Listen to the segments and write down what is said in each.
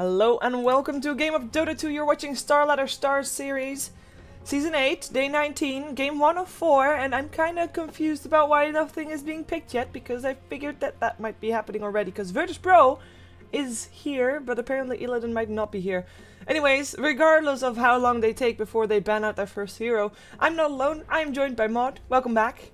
Hello and welcome to a game of Dota 2. You're watching StarLadder Stars Series, Season 8, Day 19, Game 1 of 4, and I'm kinda confused about why nothing is being picked yet, because I figured that that might be happening already, because VirtusPro is here, but apparently Illidan might not be here. Anyways, regardless of how long they take before they ban out their first hero, I'm not alone, I'm joined by Mod. Welcome back.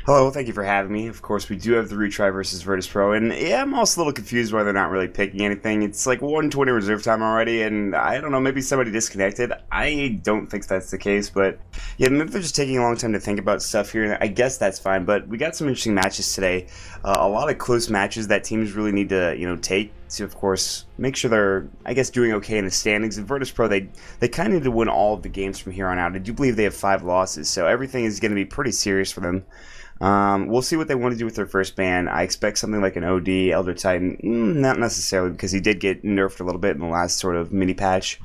Hello, thank you for having me. Of course, we do have the Retry versus VirtusPro, and yeah, I'm also a little confused why they're not really picking anything. It's like 1:20 reserve time already, and I don't know, maybe somebody disconnected. I don't think that's the case, but yeah, maybe they're just taking a long time to think about stuff here, and I guess that's fine, but we got some interesting matches today. A lot of close matches that teams really need to, take to, of course, make sure they're, I guess, doing okay in the standings. And VirtusPro, they kind of need to win all of the games from here on out. I do believe they have 5 losses, so everything is going to be pretty serious for them. We'll see what they want to do with their first ban. I expect something like an OD, Elder Titan, not necessarily, because he did get nerfed a little bit in the last sort of mini patch,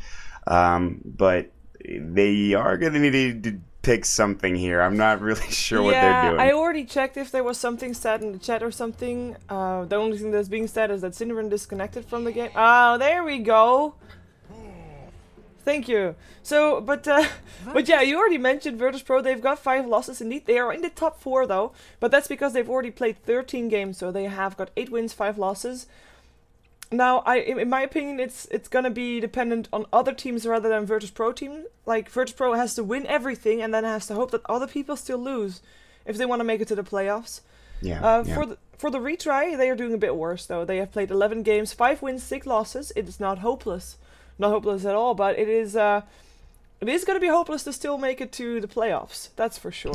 but they are going to need to pick something here. I'm not really sure what they're doing. I already checked if there was something said in the chat or something. The only thing that's being said is that Synderen disconnected from the game. Oh, there we go. Thank you. So, but yeah, you already mentioned VirtusPro. They've got 5 losses indeed. They are in the top 4 though, but that's because they've already played 13 games, so they have got 8 wins, 5 losses. Now, in my opinion, it's gonna be dependent on other teams rather than VirtusPro team. Like, VirtusPro has to win everything and then has to hope that other people still lose if they want to make it to the playoffs. Yeah. For the retry, they are doing a bit worse though. They have played 11 games, 5 wins, 6 losses. It is not hopeless. Not hopeless at all, but it is going to be hopeless to still make it to the playoffs. That's for sure.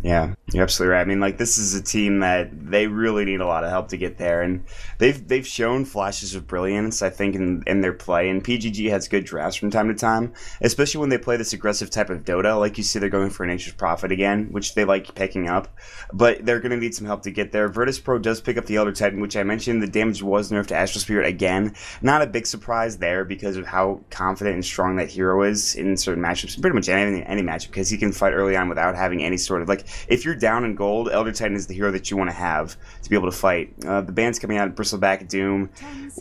Yeah, you're absolutely right. I mean, like, this is a team that they really need a lot of help to get there, and they've shown flashes of brilliance, I think, in their play. And PGG has good drafts from time to time, especially when they play this aggressive type of Dota. Like you see, they're going for Nature's Prophet again, which they like picking up, but they're going to need some help to get there. VirtusPro does pick up the Elder Titan, which I mentioned. The damage was nerfed to Astral Spirit again. Not a big surprise there because of how confident and strong that hero is in certain matchups, pretty much any matchup, because he can fight early on without having any sort of, like, if you're down in gold, Elder Titan is the hero that you want to have to be able to fight. The bands coming out, Bristleback, Doom.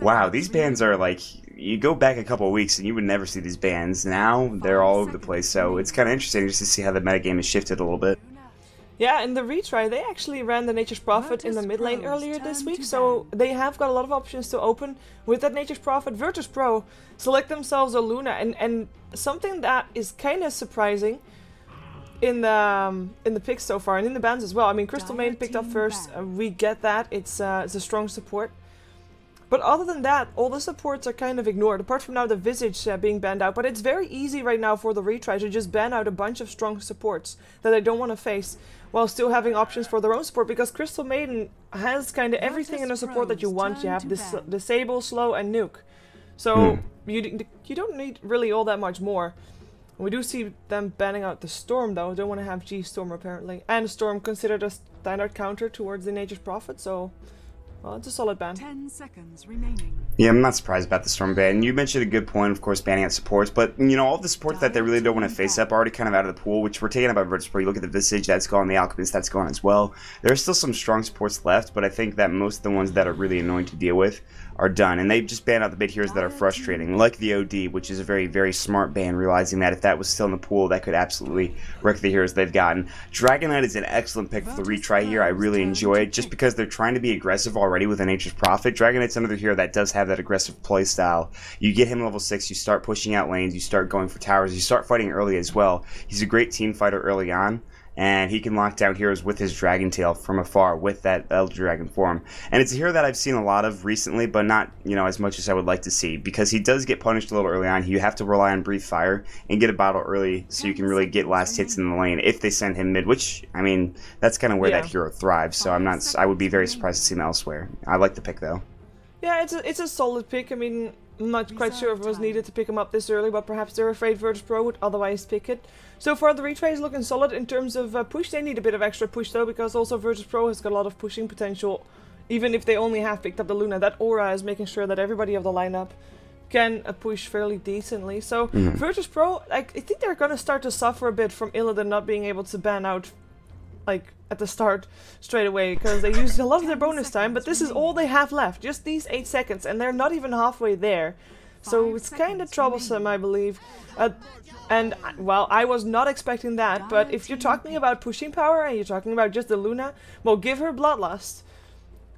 Wow, these bands are like, you go back a couple of weeks and you would never see these bands. Now they're all over the place, so it's kind of interesting just to see how the metagame has shifted a little bit. Yeah, in the retry, they actually ran the Nature's Prophet in the mid lane earlier this week, so they have got a lot of options to open with that Nature's Prophet. VirtusPro select themselves a Luna, and something that is kind of surprising in the picks so far, and in the bans as well. I mean, Crystal Main picked up first, we get that, it's a strong support. But other than that, all the supports are kind of ignored, apart from now the Visage being banned out. But it's very easy right now for the retry to just ban out a bunch of strong supports that they don't want to face, while still having options for their own support, because Crystal Maiden has kind of everything in a support that you want. You have Disable, Slow, and Nuke. So you don't need really all that much more. We do see them banning out the Storm though. Don't want to have G-Storm apparently. And Storm considered a standard counter towards the Nature's Prophet, so well, it's a solid ban. 10 seconds remaining. Yeah, I'm not surprised about the Storm ban. You mentioned a good point, of course, banning out supports, but, all the supports that they really don't want to face up are already kind of out of the pool, which we're taking about VirtusPro. You look at the Visage, that's gone, the Alchemist, that's gone as well. There are still some strong supports left, but I think that most of the ones that are really annoying to deal with are done, and they've just banned out the big heroes that are frustrating, like the OD, which is a very, very smart ban, realizing that if that was still in the pool, that could absolutely wreck the heroes they've gotten. Dragon Knight is an excellent pick for the retry here. I really enjoy it, just because they're trying to be aggressive already with a Nature's Prophet. Dragon Knight's another hero that does have that aggressive play style. You get him level 6, you start pushing out lanes, you start going for towers, you start fighting early as well. He's a great team fighter early on, and he can lock down heroes with his Dragon Tail from afar with that Elder Dragon form. And it's a hero that I've seen a lot of recently, but not, as much as I would like to see, because he does get punished a little early on. You have to rely on Breathe Fire and get a bottle early so you can really get last hits in the lane if they send him mid, which, I mean, that's kind of where that hero thrives, so I would be very surprised to see him elsewhere. I like the pick, though. Yeah, it's a solid pick. I mean, I'm not quite sure if it was needed to pick him up this early, but perhaps they're afraid VirtusPro would otherwise pick it. So far, the retry is looking solid in terms of push. They need a bit of extra push though, because also VirtusPro has got a lot of pushing potential, even if they only have picked up the Luna. That aura is making sure that everybody of the lineup can push fairly decently. So VirtusPro, I think they're gonna start to suffer a bit from Illidan not being able to ban out, like, at the start straight away, because they used a lot of their bonus time, but this is all they have left, just these 8 seconds, and they're not even halfway there. So it's kind of troublesome, I believe. And, well, I was not expecting that, but if you're talking about pushing power and you're talking about just the Luna, well, give her Bloodlust.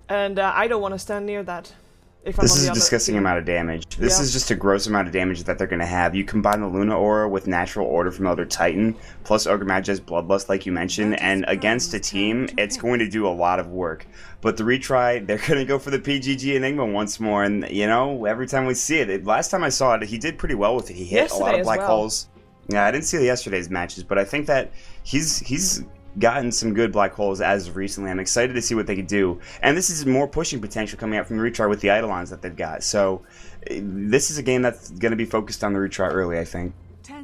And I don't want to stand near that. This is a disgusting amount of damage. This is just a gross amount of damage that they're going to have. You combine the Luna Aura with Natural Order from Elder Titan, plus Ogre Magi's Bloodlust, like you mentioned, and against a team, it's going to do a lot of work. But the retry, they're going to go for the PGG Enigma once more, and, you know, every time we see it, last time I saw it, he did pretty well with it. He hit a lot of black holes. Yeah, I didn't see yesterday's matches, but I think that he's gotten some good black holes as of recently. I'm excited to see what they could do. And this is more pushing potential coming out from the retry with the Eidolons that they've got. So this is a game that's going to be focused on the retry early, I think.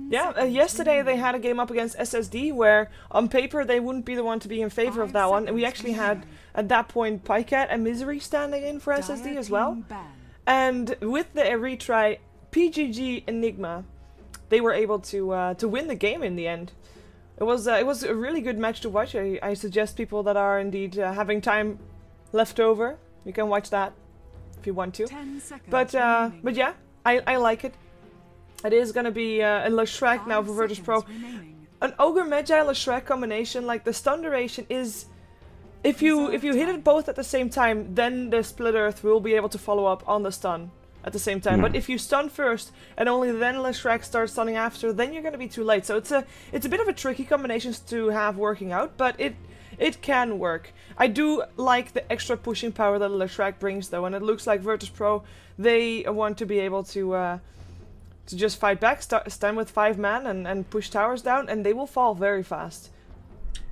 Yeah, yesterday they had a game up against SSD where on paper they wouldn't be the one to be in favor of that one. And we actually had, at that point, Pycat and Misery standing in for SSD as well. And with the retry PGG Enigma, they were able to win the game in the end. It was a really good match to watch. I suggest people that are indeed having time left over, you can watch that if you want to. But yeah, I like it. It is gonna be a Leshrac now for VirtusPro. An Ogre Magi Leshrac combination, like the stun duration is, if you hit it both at the same time, then the Split Earth will be able to follow up on the stun at the same time. But if you stun first and only then Leshrac starts stunning after, then you're gonna be too late. So it's a bit of a tricky combination to have working out, but it can work. I do like the extra pushing power that Leshrac brings though, and it looks like VirtusPro, they want to be able to just fight back, stand with 5 man and push towers down, and they will fall very fast.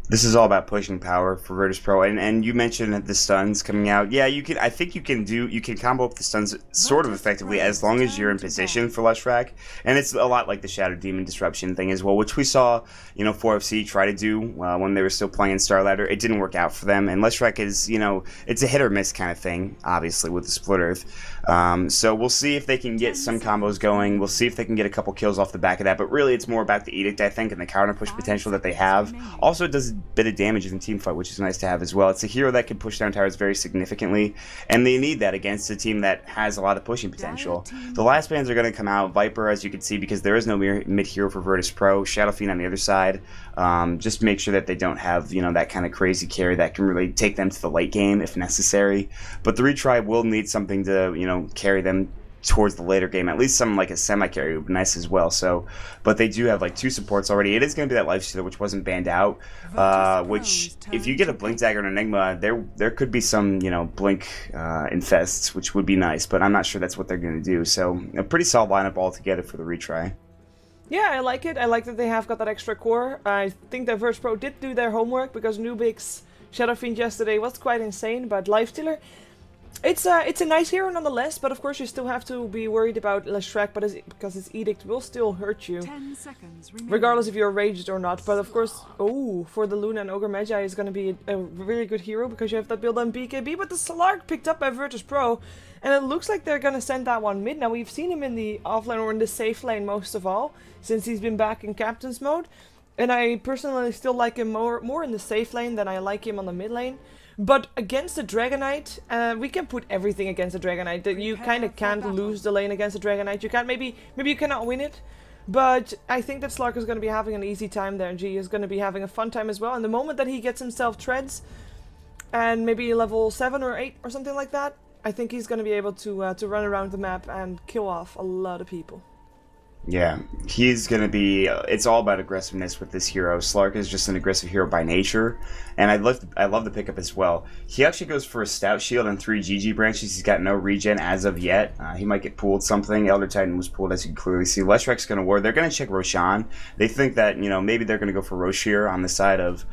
This is all about pushing power for VirtusPro, and you mentioned that the stuns coming out. Yeah, you can. I think you can combo up the stuns sort of effectively as long as you're in position for Leshrac, and it's a lot like the Shadow Demon Disruption thing as well, which we saw, you know, 4FC try to do when they were still playing in StarLadder. It didn't work out for them, and Leshrac is, you know, it's a hit or miss kind of thing, obviously with the Split Earth. So we'll see if they can get some combos going. We'll see if they can get a couple kills off the back of that. But really, it's more about the Edict, I think, and the counter push potential that they have. Also, it does bit of damage in the team fight, which is nice to have as well. It's a hero that can push down towers very significantly, and they need that against a team that has a lot of pushing potential. The last bans are going to come out. Viper, as you can see, because there is no mid hero for VirtusPro. Shadow Fiend on the other side. Just make sure that they don't have, you know, that kind of crazy carry that can really take them to the late game if necessary. But the retry will need something to, you know, carry them towards the later game. At least something like a semi-carry would be nice as well. So, but they do have like 2 supports already. It is going to be that Lifestealer, which wasn't banned out, which if you get a Blink Dagger and Enigma, there could be some, you know, Blink infests, which would be nice, but I'm not sure that's what they're going to do. So a pretty solid lineup altogether for the retry. Yeah, I like it. I like that they have got that extra core. I think that VirtusPro did do their homework, because Nubix Shadow Fiend yesterday was quite insane, but Lifestealer, it's a nice hero nonetheless, but of course you still have to be worried about Leshrac, because his Edict will still hurt you, regardless if you're raged or not. But of course, for the Luna and Ogre Magi is going to be a really good hero, because you have that build on BKB, but the Slark picked up by VirtusPro, and it looks like they're going to send that one mid. Now, we've seen him in the offlane or in the safe lane most of all, since he's been back in Captain's mode, and I personally still like him more in the safe lane than I like him on the mid lane. But against the Dragonite, we can put everything against the Dragonite. That you kind of can't lose the lane against the Dragonite. You can't, maybe you cannot win it. But I think that Slark is going to be having an easy time there, and G is going to be having a fun time as well. And the moment that he gets himself treads, and maybe level 7 or 8 or something like that, I think he's going to be able to run around the map and kill off a lot of people. Yeah, he's going to be, it's all about aggressiveness with this hero. Slark is just an aggressive hero by nature, and I love the pickup as well. He actually goes for a Stout Shield and 3 GG branches. He's got no regen as of yet. He might get pooled something. Elder Titan was pooled, as you can clearly see. Leshrac's going to ward. They're going to check Roshan. They think that, you know, maybe they're going to go for Roshir on the side of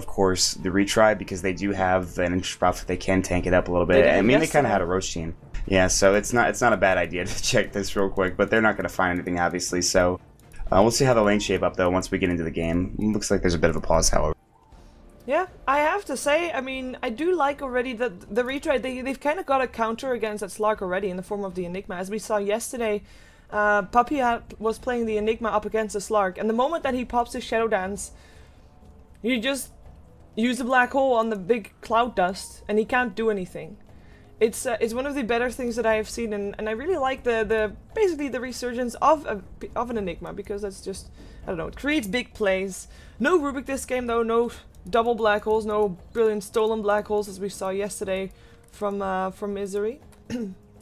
course, the retry, because they do have an Interest Prophet. They can tank it up a little bit. I mean, they kind of had a Rosh team. Yeah, so it's not a bad idea to check this real quick, but they're not going to find anything, obviously. So we'll see how the lanes shape up, though, once we get into the game. Looks like there's a bit of a pause, however. Yeah, I have to say, I mean, I do like already that the retry, they've kind of got a counter against that Slark already in the form of the Enigma. As we saw yesterday, Puppy was playing the Enigma up against the Slark, and the moment that he pops his Shadow Dance, you just use the black hole on the big cloud dust, and he can't do anything. It's one of the better things that I have seen, and I really like basically the resurgence of an Enigma, because that's just, I don't know, it creates big plays. No Rubik this game though, no double black holes, no brilliant stolen black holes as we saw yesterday from Misery.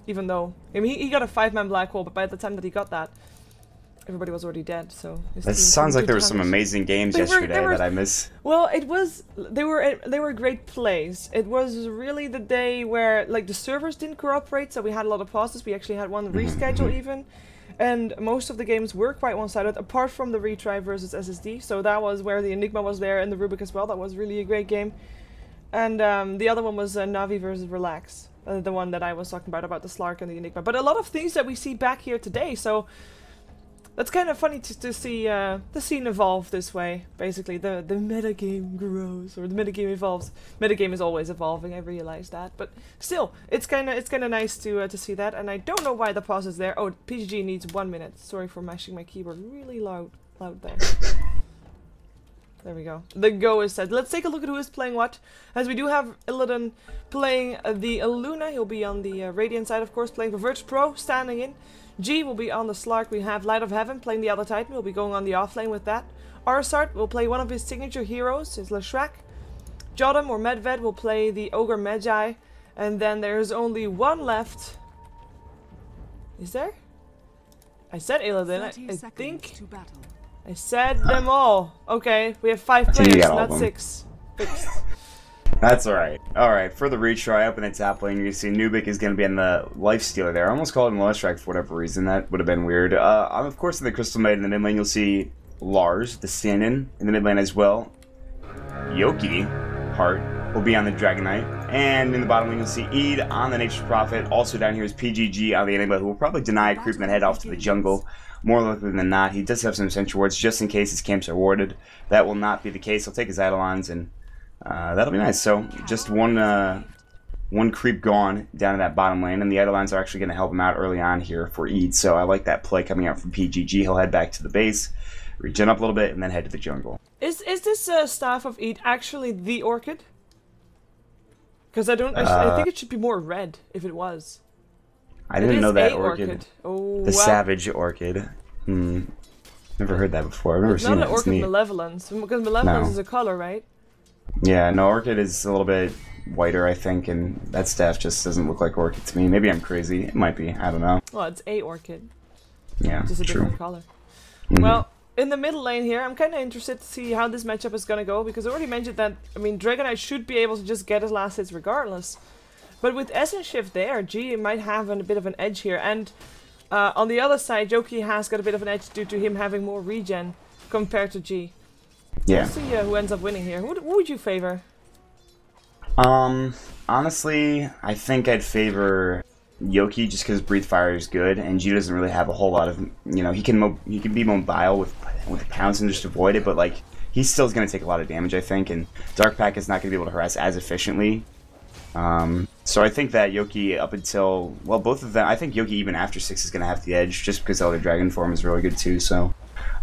Even though, I mean, he got a 5-man black hole, but by the time that he got that, everybody was already dead. So it sounds like there were some amazing games yesterday that I missed. Well, they were great plays. It was really the day where like the servers didn't cooperate, so we had a lot of pauses. We actually had one reschedule even, and most of the games were quite one-sided, apart from the Retry versus SSD. So that was where the Enigma was there and the Rubik as well. That was really a great game. And the other one was Navi versus Relax, the one that I was talking about the Slark and the Enigma. But a lot of things that we see back here today. So that's kind of funny to see the scene evolve this way. Basically, the metagame grows, or the metagame evolves. Metagame is always evolving. I realize that, but still, it's kind of nice to see that. And I don't know why the pause is there. Oh, PGG needs 1 minute. Sorry for mashing my keyboard really loud there. There we go. The go is set. Let's take a look at who is playing what. As we do have Illidan playing the Luna. He'll be on the Radiant side, of course, playing for VirtusPro, standing in. G will be on the Slark. We have Light of Heaven playing the other Titan. We'll be going on the offlane with that. Arsart will play one of his signature heroes, his Leshrac. Jodam or Medved will play the Ogre Magi. And then there's only one left. Is there? I said Illidan. I think I said them all. Okay, we have 5 players, not 6. Fixed. That's alright. Alright, for the retry up in the top lane, you can see Nubik is going to be in the Lifestealer there. I almost called him Leshrac for whatever reason. That would have been weird. Of course, in the Crystal Maid in the mid lane, you'll see Lars, the stand-in the mid lane as well. Yoki Hart will be on the Dragon Knight. And in the bottom lane, you'll see Eid on the Nature's Prophet. Also down here is PGG on the Enigma, who will probably deny a creep and then head off to the jungle. More likely than not, he does have some Sentry Wards just in case his camps are warded. That will not be the case. He'll take his Eidolons, and that'll be nice. So just one creep gone down in that bottom lane, and the Eidolons are actually going to help him out early on here for Eid. So I like that play coming out from PGG. He'll head back to the base, regen up a little bit, and then head to the jungle. Is this Staff of Eid actually the Orchid? Because I think it should be more red if it was. I didn't know that Orchid. Oh, the Savage Orchid. Never heard that before. I've never seen it. Not an Orchid Malevolence, because Malevolence is a color, right? Yeah, no, Orchid is a little bit whiter, I think, and that staff just doesn't look like Orchid to me. Maybe I'm crazy. It might be. I don't know. Well, it's a Orchid. Yeah, just a different color. Well, in the middle lane here, I'm kind of interested to see how this matchup is going to go, because I already mentioned that, I mean, Dragonite should be able to just get his last hits regardless. But with Essence Shift there, G might have a bit of an edge here. And on the other side, Yoki has got a bit of an edge due to him having more regen compared to G. Yeah. We'll see who ends up winning here. Who would you favor? Honestly, I think I'd favor Yoki just because Breathe Fire is good, and G doesn't really have a whole lot of, you know, he can be mobile with Pounce and just avoid it, but like he still is going to take a lot of damage, I think, and Dark Pack is not going to be able to harass as efficiently. So I think that Yoki up until, well, both of them, I think Yoki even after 6 is going to have the edge, just because Elder Dragon form is really good too, so.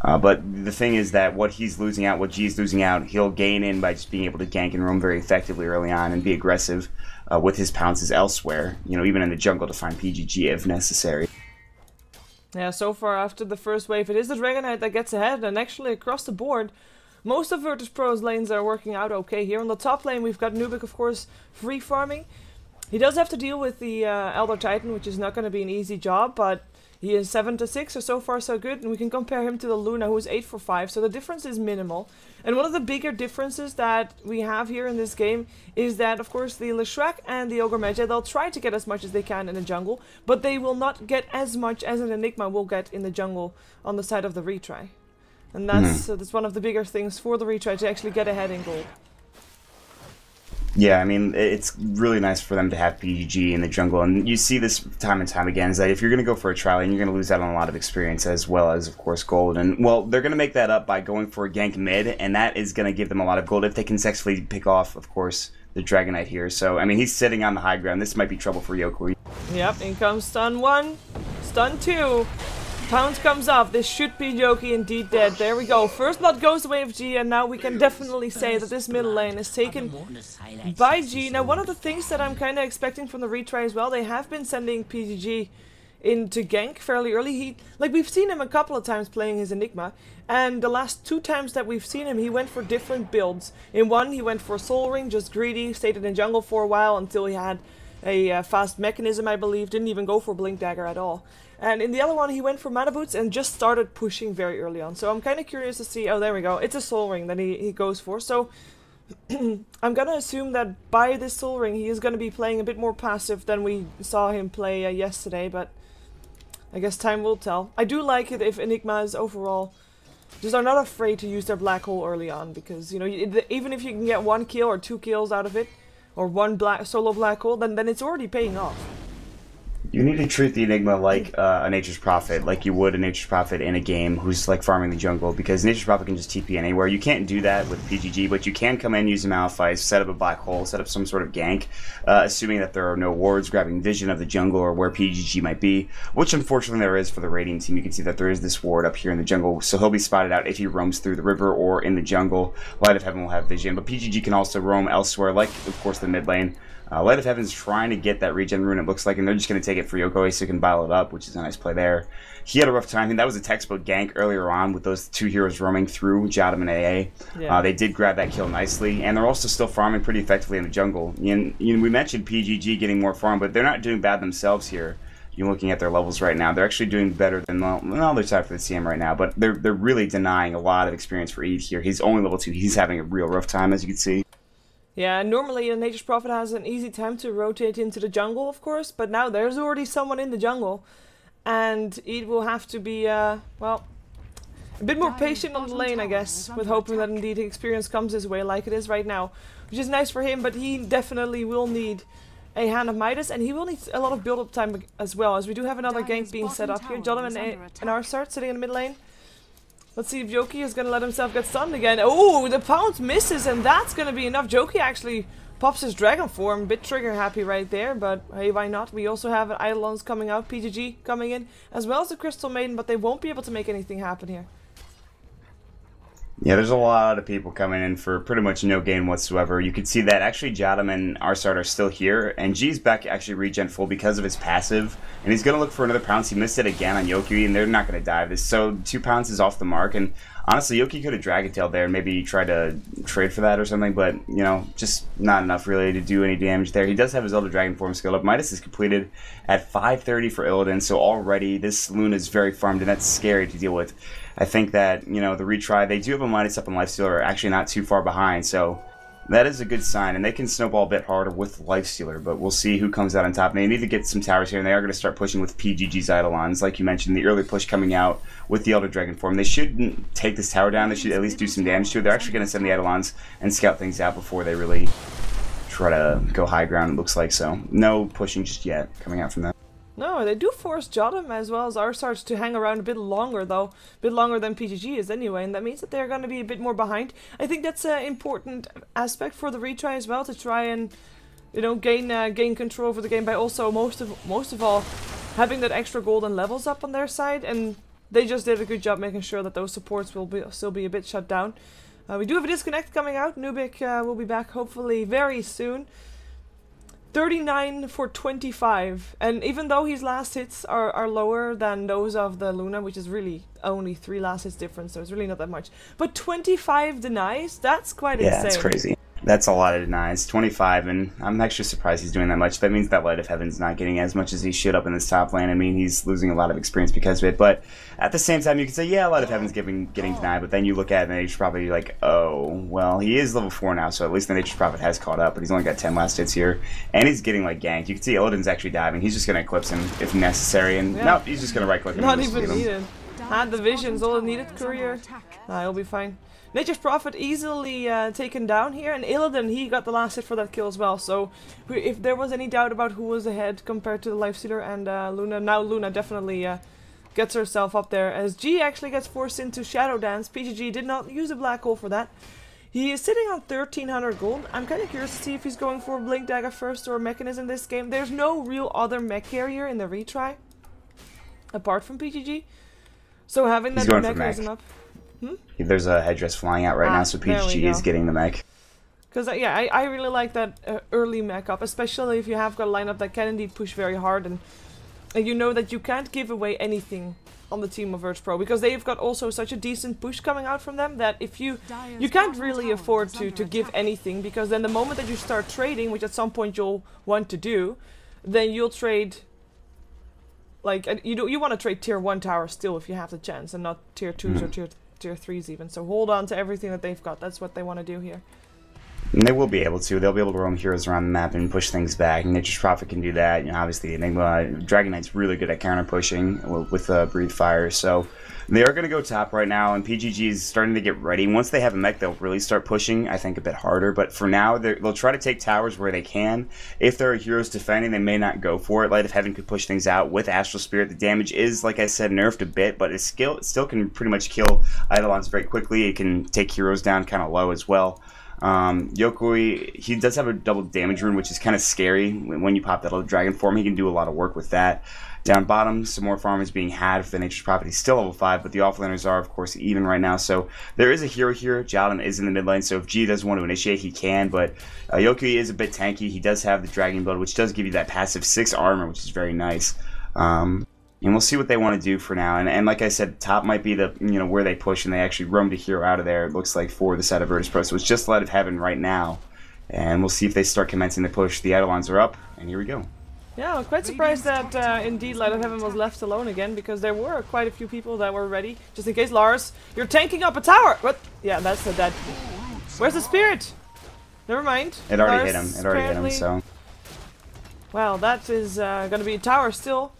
But the thing is that what he's losing out, what G's losing out, he'll gain in by just being able to gank and roam very effectively early on and be aggressive with his pounces elsewhere, you know, even in the jungle to find PGG if necessary. Yeah, so far after the first wave, it is the Dragonite that gets ahead, and actually across the board, most of VirtusPro's lanes are working out okay. Here on the top lane, we've got Nubik, of course, free farming. He does have to deal with the Elder Titan, which is not going to be an easy job, but he is 7-6, so far so good, and we can compare him to the Luna, who is 8-5, so the difference is minimal. And one of the bigger differences that we have here in this game is that, of course, the Leshrac and the Ogre Magi, they'll try to get as much as they can in the jungle, but they will not get as much as an Enigma will get in the jungle on the side of the retry. And that's one of the bigger things for the retry, to actually get ahead in gold. Yeah, I mean, it's really nice for them to have PGG in the jungle, and you see this time and time again, is that if you're going to go for a trial lane, you're going to lose out on a lot of experience, as well as, of course, gold. And, well, they're going to make that up by going for a gank mid, and that is going to give them a lot of gold if they can successfully pick off, of course, the Dragonite here. So, I mean, he's sitting on the high ground. This might be trouble for Yoki. Yep, in comes stun 1, stun 2. Pounce comes off. This should be Yoki indeed dead. There we go. First blood goes away of G, and now we can definitely say that this middle lane is taken by G. Now, one of the things that I'm kind of expecting from the retry as well, they have been sending PGG into gank fairly early. We've seen him a couple of times playing his Enigma, and the last 2 times that we've seen him, he went for different builds. In one, he went for Soul Ring, just greedy, stayed in jungle for a while until he had a fast mechanism, I believe. Didn't even go for Blink Dagger at all. And in the other one, he went for Mana Boots and just started pushing very early on. So I'm kind of curious to see... Oh, there we go. It's a Soul Ring that he goes for. So I'm going to assume that by this Soul Ring, he is going to be playing a bit more passive than we saw him play yesterday. But I guess time will tell. I do like it if Enigmas overall just are not afraid to use their Black Hole early on. Because, you know, even if you can get 1 kill or 2 kills out of it, or 1 solo Black Hole, then it's already paying off. You need to treat the Enigma like a Nature's Prophet, like you would a Nature's Prophet in a game who's like farming the jungle, because Nature's Prophet can just TP anywhere. You can't do that with PGG, but you can come in, use a Malphite, set up a Black Hole, set up some sort of gank, assuming that there are no wards grabbing vision of the jungle or where PGG might be, which unfortunately there is for the raiding team. You can see that there is this ward up here in the jungle, so he'll be spotted out if he roams through the river or in the jungle. Light of Heaven will have vision, but PGG can also roam elsewhere, like of course the mid lane. Light of Heaven's trying to get that regen rune, it looks like, and they're just going to take it for Yokoi so he can bile it up, which is a nice play there. He had a rough time. I think that was a textbook gank earlier on with those 2 heroes roaming through, Jadam and AA. Yeah. They did grab that kill nicely, and they're also still farming pretty effectively in the jungle. And, we mentioned PGG getting more farm, but they're not doing bad themselves here. You're looking at their levels right now. They're actually doing better than the other side for the CM right now, but they're really denying a lot of experience for Eve here. He's only level 2. He's having a real rough time, as you can see. Yeah, normally a Nature's Prophet has an easy time to rotate into the jungle, of course, but now there's already someone in the jungle, and it will have to be, well, a bit more patient on the lane, I guess, with hoping that indeed experience comes his way like it is right now, which is nice for him, but he definitely will need a Hand of Midas, and he will need a lot of build-up time as well, as we do have another gank being set up here. Jodam and Arsart sitting in the mid lane. Let's see if Joki is going to let himself get stunned again. Oh, the Pounce misses, and that's going to be enough. Joki actually pops his dragon form. A bit trigger happy right there, but hey, why not? We also have Eidolons coming out, PGG coming in, as well as the Crystal Maiden, but they won't be able to make anything happen here. Yeah, there's a lot of people coming in for pretty much no gain whatsoever. You can see that actually Jadam and Arsart are still here, and G's back actually regen full because of his passive, and he's going to look for another pounce. He missed it again on Yoki, and they're not going to dive this, so 2 pounces off the mark, and honestly, Yoki could have Dragon Tailed there and maybe try to trade for that or something, but, you know, just not enough really to do any damage there. He does have his Elder Dragon form skill up. Midas is completed at 530 for Illidan, so already this Luna is very farmed, and that's scary to deal with. I think that, you know, the retry, they do have a Midas up and Lifestealer, actually not too far behind, so that is a good sign, and they can snowball a bit harder with Lifestealer, but we'll see who comes out on top. And they need to get some towers here, and they are going to start pushing with PGG's Eidolons. Like you mentioned, the early push coming out with the Elder Dragon form. They shouldn't take this tower down, they should at least do some damage to it. They're actually going to send the Eidolons and scout things out before they really try to go high ground, it looks like, so no pushing just yet coming out from them. No, they do force Jodam as well as Arsart to hang around a bit longer, though. A bit longer than PGG is anyway, and that means that they're going to be a bit more behind. I think that's an important aspect for the retry as well, to try and, you know, gain control over the game by also, most of all, having that extra golden levels up on their side, and they just did a good job making sure that those supports will still be a bit shut down. We do have a disconnect coming out. Nubik will be back hopefully very soon. 39 for 25, and even though his last hits are lower than those of the Luna, which is really only 3 last hits difference, so it's really not that much, but 25 denies, that's quite insane. Yeah, that's crazy. That's a lot of denies. 25, and I'm actually surprised he's doing that much. That means that Light of Heaven's not getting as much as he should up in this top lane. I mean, he's losing a lot of experience because of it, but at the same time, you can say, yeah, Light of Heaven's getting denied, but then you look at it and Nature's probably like, oh, well, he is level 4 now, so at least the Nature's Prophet has caught up, but he's only got 10 last hits here, and he's getting, like, ganked. You can see Illidan's actually diving. He's just going to eclipse him if necessary, and nope, he's just going to right-click him. Not even needed. Had the visions, all it needed, courier. He'll be fine. Nature's Prophet easily taken down here, and Illidan, he got the last hit for that kill as well, so if there was any doubt about who was ahead compared to the Lifestealer and Luna, now Luna definitely gets herself up there, as G actually gets forced into Shadow Dance. PGG did not use a Black Hole for that. He is sitting on 1300 gold. I'm kind of curious to see if he's going for a Blink Dagger first or a Mechanism this game. There's no real other mech carrier in the retry, apart from PGG. So having that mechanism up. There's a headdress flying out right now, so PGG is getting the mech. Because yeah, I really like that early mech up, especially if you have got a lineup that can indeed push very hard, and you know that you can't give away anything on the team of VirtusPro, because they've got also such a decent push coming out from them that if you can't really afford to give anything, because then the moment that you start trading, which at some point you'll want to do, then you'll trade like you want to trade tier 1 towers still if you have the chance, and not tier 2s or tier 3s even. So hold on to everything that they've got. That's what they want to do here. And they will be able to. They'll be able to roam heroes around the map and push things back. Nature's Prophet can do that. You know, obviously, Dragon Knight's really good at counter pushing with Breathe Fire. So they are going to go top right now, and PGG is starting to get ready. Once they have a mech, they'll really start pushing, I think, a bit harder. But for now, they'll try to take towers where they can. If there are heroes defending, they may not go for it. Light of Heaven could push things out. With Astral Spirit, the damage is, like I said, nerfed a bit, but it still can pretty much kill Eidolons very quickly. It can take heroes down kind of low as well. Yokoi, he does have a double damage rune, which is kind of scary when you pop that little dragon form. He can do a lot of work with that. Down bottom, some more farm is being had for the Nature's Prophet. He's still level 5, but the offlaners are, of course, even right now. So there is a hero here. Jaldon is in the mid lane, so if G does want to initiate, he can. But Yokoi is a bit tanky. He does have the dragon build, which does give you that passive 6 armor, which is very nice. And we'll see what they want to do for now. And like I said, top might be the where they push, and they actually roam the hero out of there, it looks like, for the set of VirtusPro. So it's just Light of Heaven right now. And we'll see if they start commencing the push. The Eidolons are up, and here we go. Yeah, I'm quite surprised that indeed Light of Heaven was left alone again, because there were quite a few people that were ready. Just in case, Lars, you're tanking up a tower! What? Yeah, that's a dead. Where's the spirit? Never mind. It already hit him. It already hit him, so. Well, that is going to be a tower still.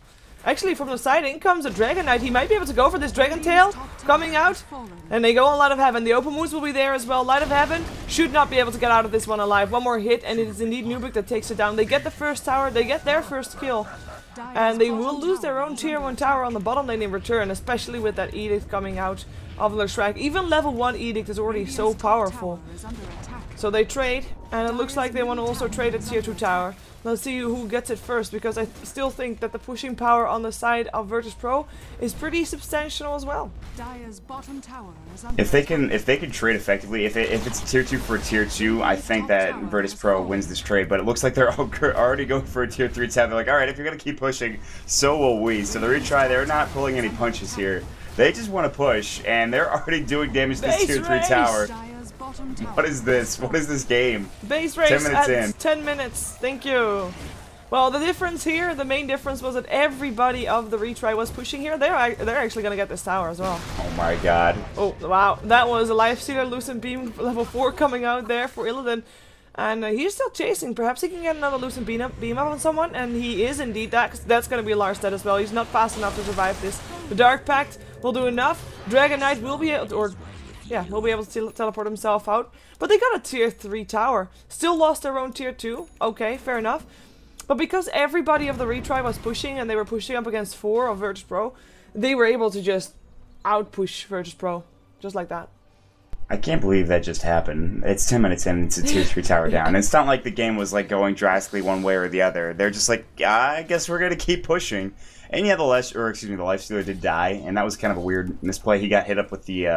Actually, from the side in comes a Dragon Knight. He might be able to go for this Dragon Tail coming out. And they go on Light of Heaven. The open moves will be there as well. Light of Heaven should not be able to get out of this one alive. One more hit, and it is indeed Nubik that takes it down. They get the first tower. They get their first kill. And they will lose their own tier 1 tower on the bottom lane in return, especially with that Edict coming out of their Shrek. Even level 1 Edict is already so powerful. So they trade, and it looks like they want to also trade a tier 2 tower. Let's see who gets it first, because I still think that the pushing power on the side of VirtusPro is pretty substantial as well. If they can trade effectively, if it's tier 2 for a tier 2, I think that VirtusPro wins this trade. But it looks like they're already going for a tier 3 tab. They're like, all right, if you're gonna keep pushing, so will we. So the Retry, they're not pulling any punches here. They just want to push, and they're already doing damage to this tier 3 tower. What is this? What is this game? Base race 10 minutes in. 10 minutes. Thank you. Well, the difference here, the main difference was that everybody of the Retry was pushing here. They're actually going to get this tower as well. Oh my god. Oh, wow. That was a Lifestealer Lucent Beam level 4 coming out there for Illidan. And he's still chasing. Perhaps he can get another Lucent Beam up on someone. And he is indeed. That's going to be a large stat as well. He's not fast enough to survive this. The Dark Pact will do enough. Dragon Knight will be able to, or yeah, he'll be able to teleport himself out. But they got a tier 3 tower. Still lost their own tier 2. Okay, fair enough. But because everybody of the Retry was pushing, and they were pushing up against 4 of VirtusPro, they were able to just out-push VirtusPro. Just like that. I can't believe that just happened. It's 10 minutes in, it's a tier 3 tower down. It's not like the game was like going drastically one way or the other. They're just like, I guess we're going to keep pushing. And yeah, the Lifestealer did die, and that was kind of a weird misplay. He got hit up with the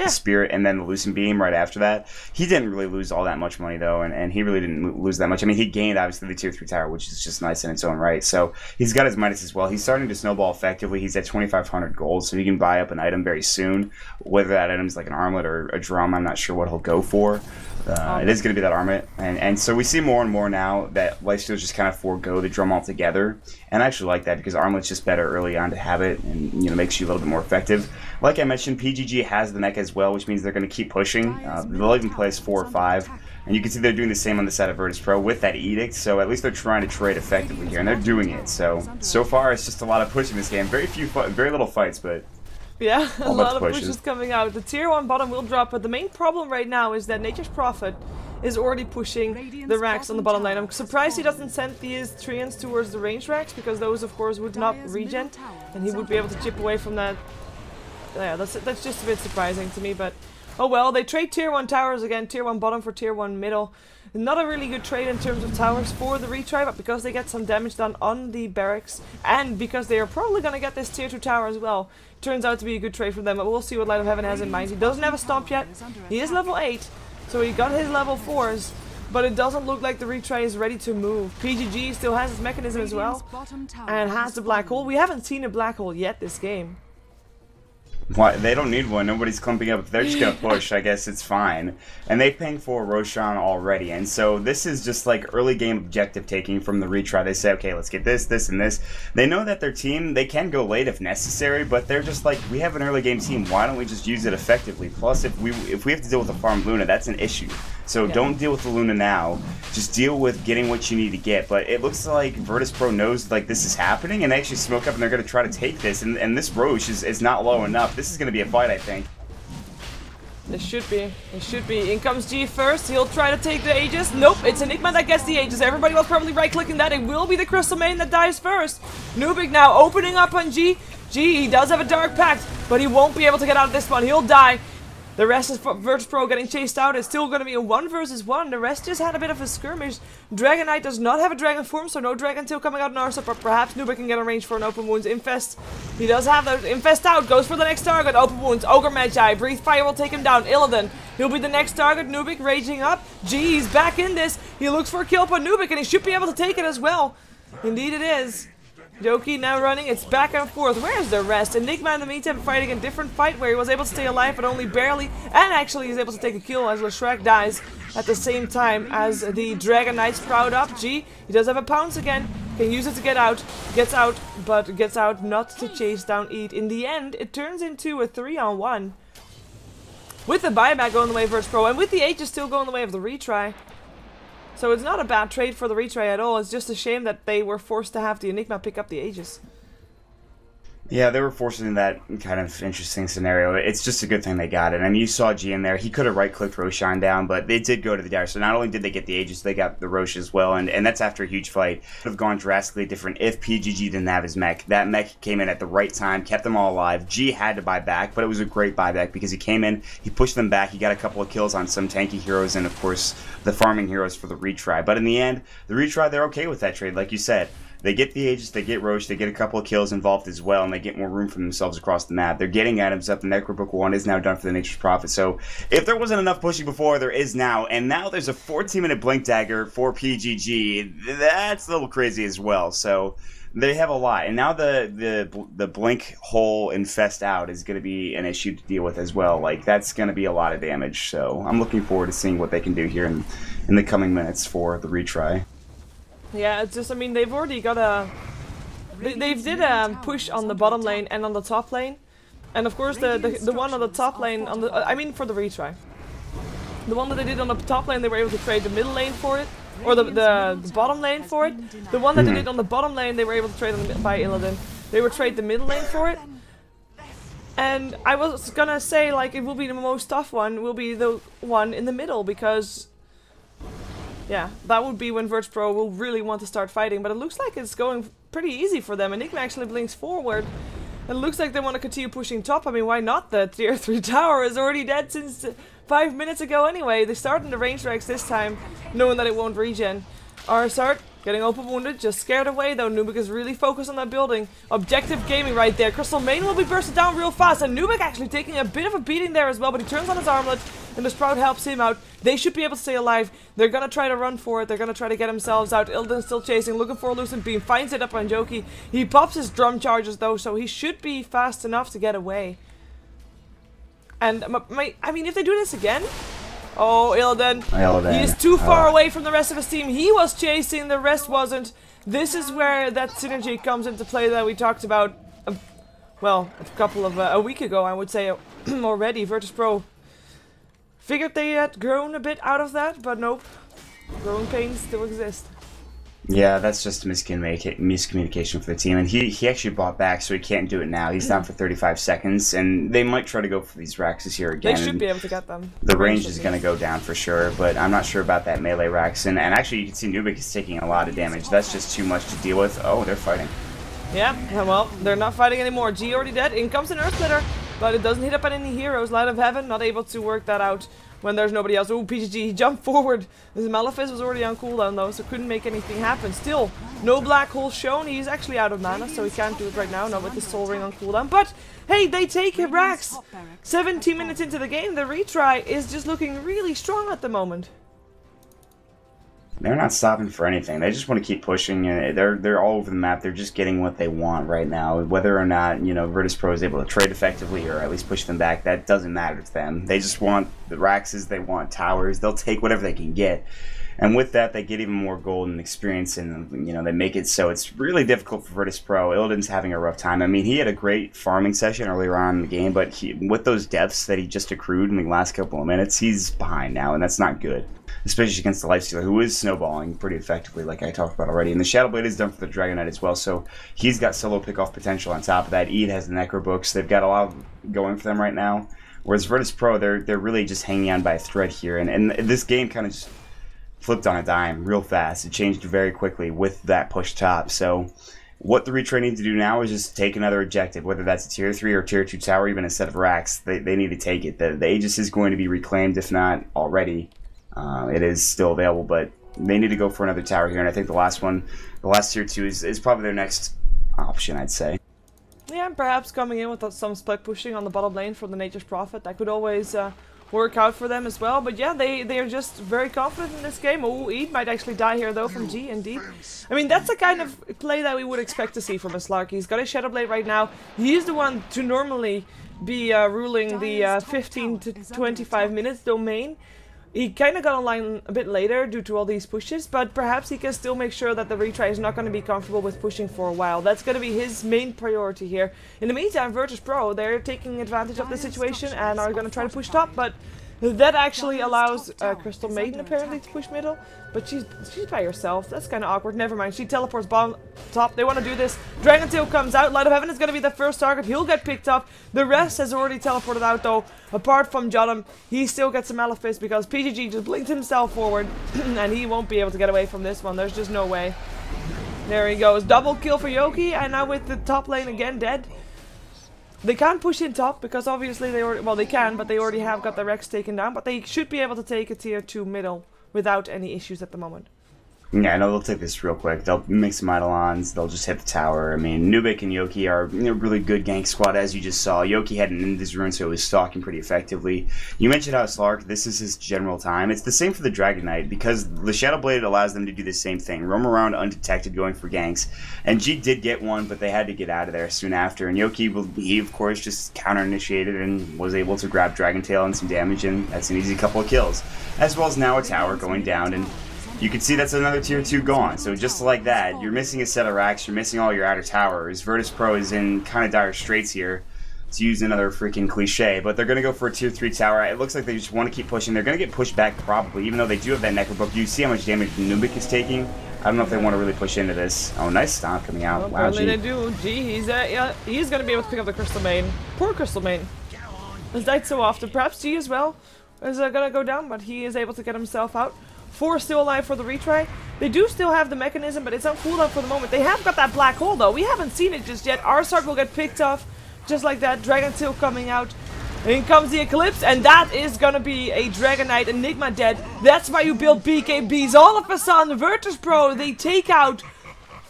Spirit and then the Lucent Beam right after that. He didn't really lose all that much money, though, and he really didn't lose that much. I mean, he gained, obviously, the Tier 3 tower, which is just nice in its own right. So he's got his Midas as well. He's starting to snowball effectively. He's at 2,500 gold, so he can buy up an item very soon. Whether that item is like an armlet or a drum, I'm not sure what he'll go for. It is going to be that armlet, and so we see more and more now that Lifestealers just kind of forego the drum altogether, and I actually like that because armlet's just better early on to have it, and makes you a little bit more effective. Like I mentioned, PGG has the mech as well, which means they're going to keep pushing. They'll even play as 4 or 5, and you can see they're doing the same on the side of VirtusPro with that Edict, so at least they're trying to trade effectively here, and they're doing it. So far it's just a lot of pushing this game. Very little fights, but yeah, a lot of pushes coming out. The tier 1 bottom will drop, but the main problem right now is that Nature's Prophet is already pushing the racks on the bottom lane. I'm surprised he doesn't send these Treants towards the range racks, because those of course would not regen, and he would be able to chip away from that. Yeah, that's just a bit surprising to me, but Oh well, they trade tier 1 towers again, tier 1 bottom for tier 1 middle. Not a really good trade in terms of towers for the retry, but because they get some damage done on the barracks, and because they are probably going to get this tier 2 tower as well, turns out to be a good trade for them. But we'll see what Light of Heaven has in mind. He doesn't have a stomp yet. He is level 8, so he got his level 4s, but it doesn't look like the retry is ready to move. PGG still has his mechanism as well, and has the black hole. We haven't seen a black hole yet this game. Why? They don't need one. Nobody's clumping up. If they're just going to push, I guess it's fine. And they ping for Roshan already. And so this is just like early game objective taking from the retry. They say, okay, let's get this, this, and this. They know that their team, they can go late if necessary, but they're just like, we have an early game team. Why don't we just use it effectively? Plus, if we have to deal with a farm Luna, that's an issue. So don't deal with the Luna now. Just deal with getting what you need to get. But it looks like VirtusPro knows like this is happening, and they actually smoke up and they're going to try to take this. And this Roche is not low enough. This is going to be a fight, I think. It should be. It should be. In comes G first. He'll try to take the Aegis. Nope, it's Enigma that gets the Aegis. Everybody was probably right-clicking that. It will be the Crystal Maiden that dies first. Nubik now opening up on G. G, he does have a Dark Pact, but he won't be able to get out of this one. He'll die. The rest is VirtusPro getting chased out. It's still going to be a 1 versus 1. The rest just had a bit of a skirmish. Dragon Knight does not have a dragon form, so no dragon tail coming out in Arsa, but perhaps Nubik can get a range for an open wounds. Infest, he does have the Infest out, goes for the next target. Open wounds, Ogre Magi, Breathe Fire will take him down. Illidan, he'll be the next target. Nubik raging up. G, he's back in this. He looks for a kill upon Nubik, and he should be able to take it as well. Indeed it is. Joki now running, it's back and forth. Where's the rest? Enigma in the meantime fighting a different fight where he was able to stay alive but only barely, and actually he's able to take a kill as Leshrek dies at the same time as the Dragon Knight sprout up. G, he does have a pounce again, can use it to get out, gets out, but gets out not to chase down Eat. In the end, it turns into a 3-on-1. With the buyback going the way of VirtusPro, and with the Aegis still going the way of the retry. So it's not a bad trade for the retry at all. It's just a shame that they were forced to have the Enigma pick up the Aegis. Yeah, they were forced into that kind of interesting scenario. It's just a good thing they got it. I mean, you saw G in there. He could have right-clicked Roshan down, but they did go to the Dire. So not only did they get the Aegis, they got the Roche as well, and that's after a huge fight. It would have gone drastically different if PGG didn't have his mech. That mech came in at the right time, kept them all alive. G had to buy back, but it was a great buyback because he came in, he pushed them back, he got a couple of kills on some tanky heroes, and of course, the farming heroes for the retry. But in the end, the retry, they're okay with that trade, like you said. They get the Aegis, they get Roche, they get a couple of kills involved as well, and they get more room for themselves across the map. They're getting items up. The Necrobook 1 is now done for the Nature's Prophet. So if there wasn't enough pushing before, there is now. And now there's a 14-minute Blink Dagger for PGG. That's a little crazy as well. So they have a lot. And now the Blink Hole Infest out is going to be an issue to deal with as well. Like, that's going to be a lot of damage. So I'm looking forward to seeing what they can do here in the coming minutes for the retry. Yeah, it's just, I mean, they've already got a... They did a push on the bottom lane and on the top lane. And of course the one on the top lane, on the I mean for the retry. The one that they did on the top lane, they were able to trade the middle lane for it. Or the bottom lane for it. The one that they did on the bottom lane, they were able to trade on by Illidan. They would trade the middle lane for it. And I was gonna say, like, it will be the most tough one, will be the one in the middle, because... yeah, that would be when VirtusPro will really want to start fighting, but it looks like it's going pretty easy for them. Enigma actually blinks forward. It looks like they want to continue pushing top. I mean, why not? The tier 3 tower is already dead since 5 minutes ago anyway. They start in the range racks this time, knowing that it won't regen. Arsart getting open wounded, just scared away though. Nubik is really focused on that building. Objective gaming right there. Crystal Maiden will be bursted down real fast, and Nubik actually taking a bit of a beating there as well, but he turns on his armlet, and the Sprout helps him out. They should be able to stay alive. They're gonna try to run for it. They're gonna try to get themselves out. Illidan still chasing, looking for a Lucent Beam, finds it up on Joki. He pops his drum charges though, so he should be fast enough to get away. And I mean, if they do this again... oh, Illidan. He is too far away from the rest of his team. He was chasing, the rest wasn't. This is where that synergy comes into play that we talked about, well, a week ago, I would say, already. VirtusPro figured they had grown a bit out of that, but nope. Growing pains still exist. Yeah, that's just a miscommunication for the team, and he actually bought back, so he can't do it now. He's down for 35 seconds, and they might try to go for these Raxes here again. They should be able to get them. The range is going to go down for sure, but I'm not sure about that melee Rax, and actually you can see Nubik is taking a lot of damage. That's just too much to deal with. Oh, they're fighting. Yeah, well, they're not fighting anymore. G already dead. In comes an Earth Splitter. but it doesn't hit up on any heroes. Light of Heaven not able to work that out when there's nobody else. Oh, PGG, he jumped forward. His Malefice was already on cooldown though, so couldn't make anything happen. Still, no black hole shown. He's actually out of mana, so he can't do it right now, not with the Soul Ring on cooldown. But, hey, they take Rax. 17 minutes into the game, the retry is just looking really strong at the moment. They're not stopping for anything. They just want to keep pushing. They're all over the map. They're just getting what they want right now. Whether or not, you know, VirtusPro is able to trade effectively or at least push them back, that doesn't matter to them. They just want the Raxes, they want towers. They'll take whatever they can get. And with that, they get even more gold and experience, and, you know, they make it so it's really difficult for VirtusPro. Illidan's having a rough time. I mean, he had a great farming session earlier on in the game, but with those deaths that he just accrued in the last couple of minutes, he's behind now, and that's not good. Especially against the Lifestealer, who is snowballing pretty effectively, like I talked about already. And the Shadowblade is done for the Dragon Knight as well, so he's got solo pick-off potential on top of that. Eid has the Necro Books. They've got a lot going for them right now. Whereas VirtusPro, they're really just hanging on by a thread here. And this game kind of just flipped on a dime real fast. It changed very quickly with that push top. So what the Retry need to do now is just take another objective, whether that's a tier 3 or tier 2 tower, even a set of racks. They need to take it. The Aegis is going to be reclaimed, if not already. It is still available, but they need to go for another tower here, and I think the last tier 2 is probably their next option, I'd say. Yeah, and perhaps coming in with some split pushing on the bottom lane from the Nature's Prophet, that could always work out for them as well. But yeah, they are just very confident in this game. Oh, Eid might actually die here though from G, indeed. I mean, that's the kind of play that we would expect to see from a Slarky. He's got his Shadowblade right now. He's the one to normally be ruling the 15 to 25 minutes domain. He kind of got online a bit later due to all these pushes, but perhaps he can still make sure that the retry is not going to be comfortable with pushing for a while. That's going to be his main priority here. In the meantime, VirtusPro, they're taking advantage of the situation and are going to try to push top, but that actually allows Crystal Maiden apparently to push middle, but she's by herself. That's kind of awkward. Never mind. She teleports bottom top. They want to do this. Dragon Tail comes out. Light of Heaven is going to be the first target. He'll get picked up. The rest has already teleported out though. Apart from Jottam, he still gets a Malefice because PGG just blinked himself forward and he won't be able to get away from this one. There's just no way. There he goes. Double kill for Yoki, and now with the top lane again dead. They can't push in top because obviously they already, well, they can, but they already have got the Rex taken down. But they should be able to take a tier 2 middle without any issues at the moment. Yeah, I know they'll take this real quick. They'll make some Eidolons. They'll just hit the tower. I mean, Nubik and Yoki are a really good gank squad, as you just saw. Yoki had an Indus Rune, so he was stalking pretty effectively. You mentioned how Slark, this is his general time. It's the same for the Dragon Knight, because the Shadowblade allows them to do the same thing. Roam around undetected, going for ganks. And G did get one, but they had to get out of there soon after. And Yoki, he of course, just counter-initiated and was able to grab Dragon Tail and some damage, and that's an easy couple of kills. As well as now a tower going down, and you can see that's another tier 2 gone. So just like that, you're missing a set of racks, you're missing all your outer towers. VirtusPro is in kind of dire straits here, to use another freaking cliche, but they're going to go for a tier 3 tower. It looks like they just want to keep pushing. They're going to get pushed back probably, even though they do have that Necro Book. You see how much damage Nubik is taking? I don't know if they want to really push into this. Oh, nice stomp coming out. Well, wow, apparently they do. Gee, yeah, he's going to be able to pick up the Crystal Main. Poor Crystal Main. Has died so often. Perhaps G as well is going to go down, but he is able to get himself out. 4 still alive for the retry. They do still have the mechanism, but it's on cooldown for the moment. They have got that black hole though. We haven't seen it just yet. Arsark will get picked off just like that. Dragon Tail coming out. In comes the Eclipse, and that is gonna be a Dragon Knight Enigma dead. That's why you build BKBs. All of a sudden, VirtusPro, they take out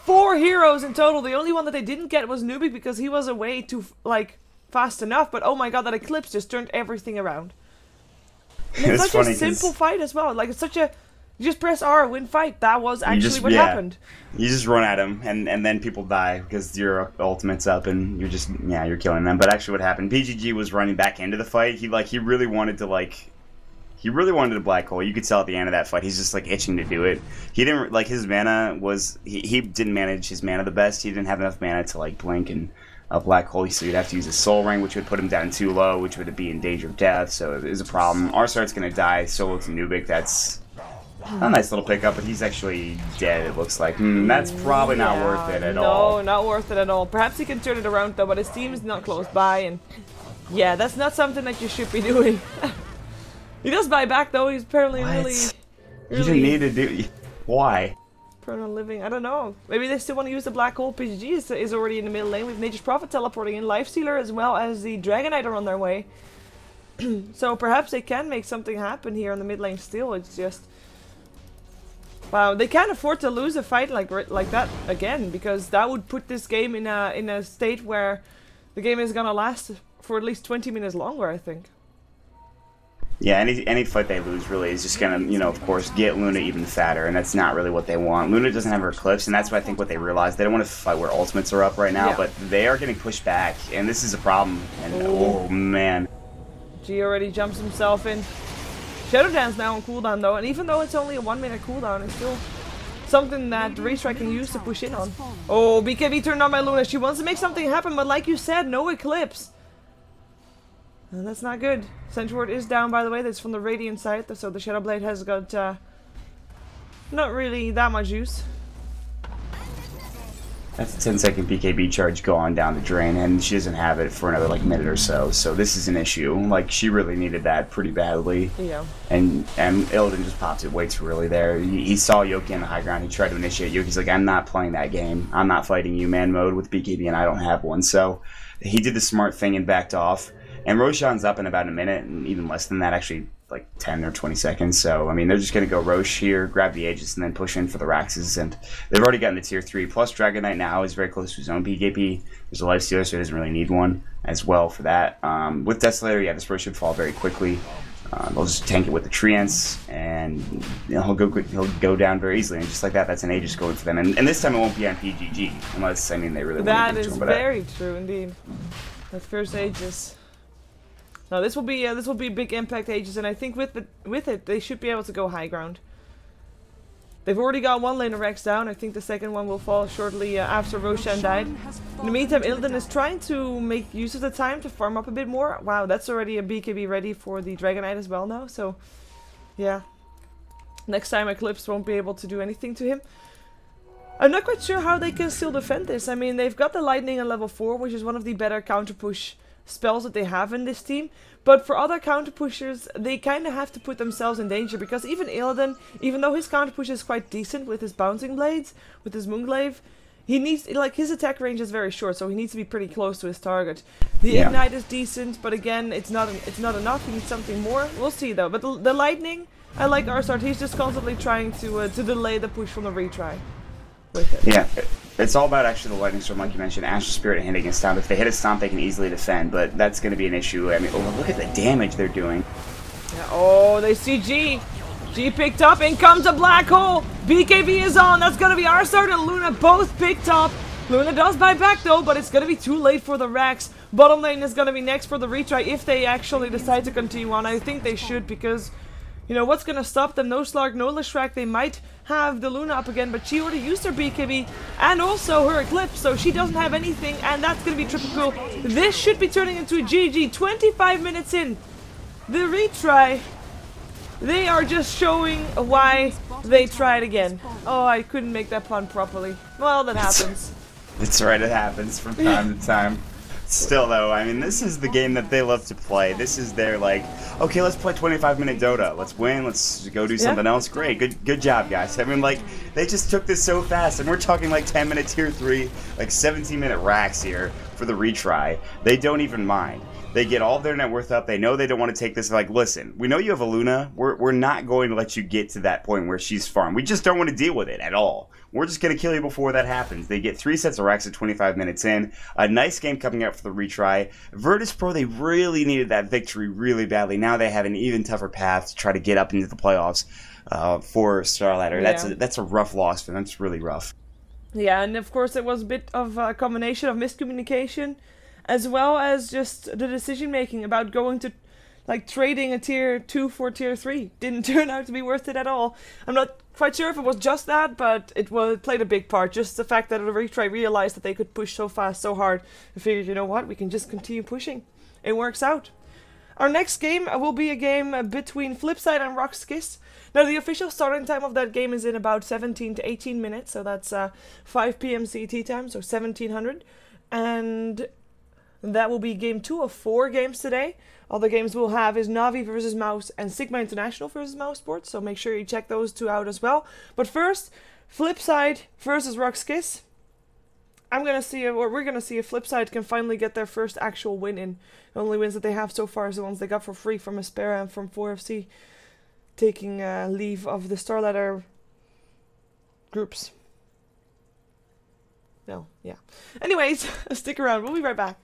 4 heroes in total. The only one that they didn't get was Nubik because he was away too, fast enough. But oh my god, that Eclipse just turned everything around. And it's such a simple fight as well. It's such a... You just press R, win fight. That was actually what happened. You just run at him, and then people die because your ultimate's up, and you're just, you're killing them. But actually what happened, PGG was running back into the fight. He really wanted to, he really wanted a black hole. You could tell at the end of that fight, he's just, itching to do it. He didn't, his mana was, he didn't manage his mana the best. He didn't have enough mana to, blink and a black hole, so you'd have to use a soul ring, which would put him down too low, which would be in danger of death, so it was a problem. Arsark's gonna die solo to Nubik. That's a nice little pickup, but he's actually dead, it looks like. That's probably not worth it at all. No, not worth it at all. Perhaps he can turn it around though, but his team is not close by, and yeah, that's not something that you should be doing. He does buy back though. He's apparently really... You didn't need to do... Why? Permanent living, I don't know. Maybe they still want to use the black hole. PGG is already in the middle lane. We have Nature's Prophet teleporting in. Lifestealer as well as the Dragonite are on their way. So perhaps they can make something happen here on the mid lane still. It's just... Wow, they can't afford to lose a fight like that again, because that would put this game in a state where the game is gonna last for at least 20 minutes longer, I think. Yeah, any fight they lose really is just gonna, you know, of course, get Luna even fatter, and that's not really what they want. Luna doesn't have her Eclipse, and that's what I think what they realize. They don't want to fight where ultimates are up right now, but they are getting pushed back, and this is a problem. And oh man, G already jumps himself in. Shadow Dance now on cooldown though, and even though it's only a 1 minute cooldown, it's still something that Retry can use to push in on. Oh, BKB turned on by Luna. She wants to make something happen, but like you said, no Eclipse. And that's not good. Sentry Ward is down, by the way. That's from the Radiant side, so the Shadow Blade has got not really that much use. That's a 10-second BKB charge gone down the drain, and she doesn't have it for another like minute or so. So this is an issue. Like, she really needed that pretty badly. Yeah. And Illidan just pops it way too early there. He saw Yoki on the high ground. He tried to initiate. Yoki's like, I'm not playing that game. I'm not fighting you man mode with BKB, and I don't have one. So he did the smart thing and backed off. And Roshan's up in about a minute, and even less than that, actually like 10 or 20 seconds. So, I mean, they're just going to go Roche here, grab the Aegis, and then push in for the Raxes. And they've already gotten the tier 3. Plus, Dragonite now is very close to his own BKB. There's a Lifestealer, so he doesn't really need one as well for that. With Desolator, yeah, this Roche should fall very quickly. They'll just tank it with the Treants, and you know, he'll go down very easily. And just like that, that's an Aegis going for them. And this time it won't be on PGG, unless, I mean, they really want to give it to him. That is very true indeed. That first Aegis. No, this will be big impact Aegis, and I think with it they should be able to go high ground. They've already got one lane of Rex down. I think the second one will fall shortly after Roshan died. In the meantime, Illidan is trying to make use of the time to farm up a bit more. Wow, that's already a BKB ready for the Dragonite as well now. So, yeah. Next time Eclipse won't be able to do anything to him. I'm not quite sure how they can still defend this. I mean, they've got the Lightning on level 4, which is one of the better counter push spells that they have in this team, but for other counter pushers they kind of have to put themselves in danger, because even Illidan, even though his counter push is quite decent with his bouncing blades, with his Moonglaive, he needs, like, his attack range is very short, so he needs to be pretty close to his target. The Ignite is decent, but again, it's not enough. He needs something more. We'll see though. But the Lightning, I like Arsart. He's just constantly trying to delay the push from the retry with it. Yeah. It's all about actually the Lightning Storm, like you mentioned, Astral Spirit and hitting a stomp. If they hit a stomp, they can easily defend, but that's going to be an issue. I mean, oh, look at the damage they're doing. Yeah, oh, they see G. G picked up, in comes a black hole. BKB is on. That's going to be Arsart and Luna both picked up. Luna does buy back though, but it's going to be too late for the Rax. Bottom lane is going to be next for the retry if they actually decide to continue on. I think they should, because... you know, what's gonna stop them? No Slark, no Leshrac. They might have the Luna up again, but she already used her BKB and also her Eclipse, so she doesn't have anything, and that's gonna be triple cool. This should be turning into a GG. 25 minutes in. The retry, they are just showing why they tried again. Oh, I couldn't make that pun properly. Well, that happens. It's right, it happens from time to time. Still though, I mean, this is the game that they love to play. This is their, like, okay, let's play 25-minute Dota. Let's win, let's go do something else. Great, good job, guys. I mean, like, they just took this so fast, and we're talking like 10-minute tier 3, like 17-minute racks here for the retry. They don't even mind. They get all their net worth up. They know they don't want to take this. They're like, listen, we know you have a Luna. We're not going to let you get to that point where she's farmed. We just don't want to deal with it at all. We're just going to kill you before that happens. They get 3 sets of racks at 25 minutes in. A nice game coming up for the retry. VirtusPro, they really needed that victory really badly. Now they have an even tougher path to try to get up into the playoffs for StarLadder. Yeah. That's a rough loss for them. That's really rough. Yeah, and of course it was a bit of a combination of miscommunication, as well as just the decision making about going to, like, trading a tier 2 for tier 3. Didn't turn out to be worth it at all. I'm not quite sure if it was just that, but it played a big part. Just the fact that the retry realized that they could push so fast, so hard, and figured, you know what, we can just continue pushing. It works out. Our next game will be a game between Flipside and Rockskiss. Now, the official starting time of that game is in about 17 to 18 minutes, so that's 5 p.m. CET time, so 1700. And that will be game 2 of 4 games today. Other games we'll have is Navi versus Mouse and Sigma International versus Mouse Sports, so make sure you check those 2 out as well. But first, Flipside versus Rockskiss. I'm gonna see, or we're gonna see if Flipside can finally get their first actual win in. The only wins that they have so far is the ones they got for free from Aspera and from 4FC, taking leave of the StarLadder groups. No, yeah. Anyways, stick around. We'll be right back.